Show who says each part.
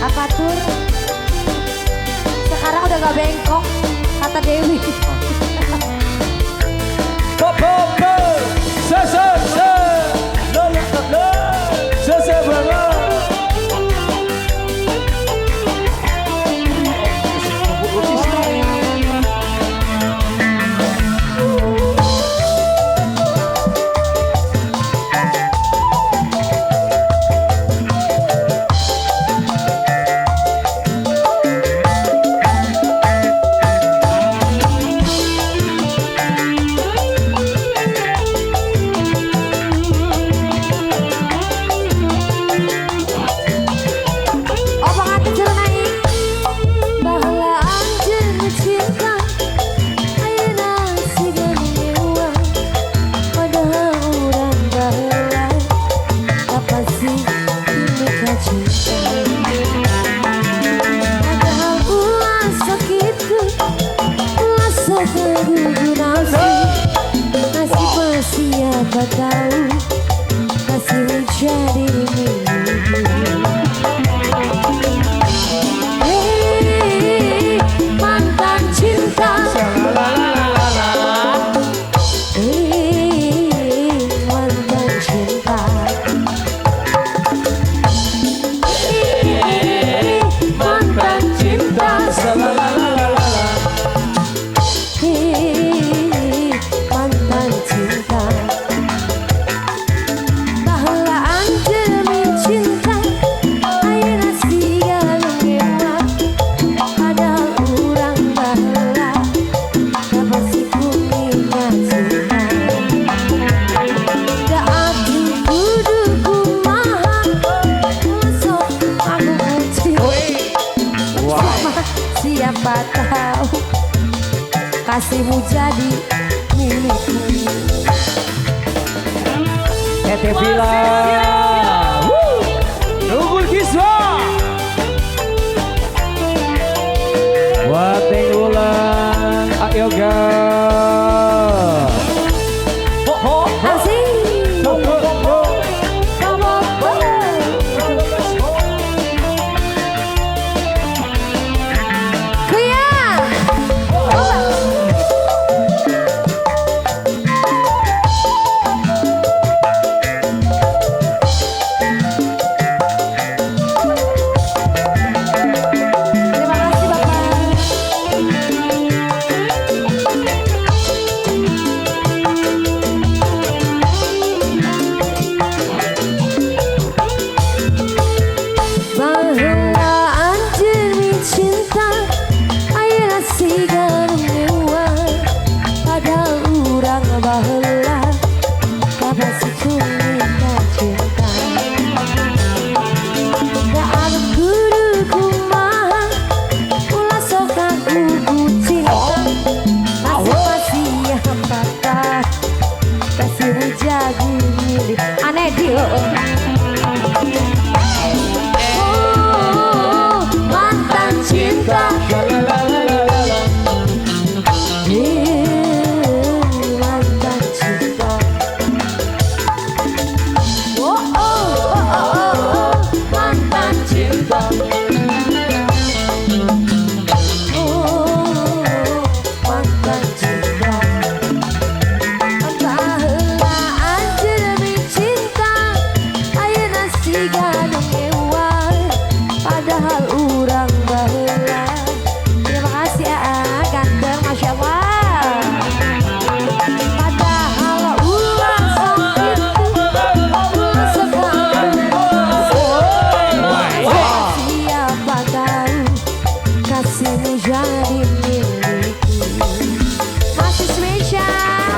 Speaker 1: Apa tur? Sekarang udah gak bengkok, kata Dewi. Siapa tahu hasil jadi milikmu. Hei mantan cinta, hei mantan cinta, hei mantan cinta, hei mantan cinta. Siapa tahu kasihmu jadi milikku.
Speaker 2: Tete Bila Nunggu Kiswa Wating ulang Yoga
Speaker 1: jadi milik aneh dia. Oh, mantan cinta, mantan cinta. Oh, oh, oh, oh, oh, mantan cinta. Oh, mantan cinta. Padahal urang baheula. Terima kasih ganteng, Masya Allah. Padahal urang sakit sekarang. Siapa tahu kasihmu jadi milikku. Masih spesial.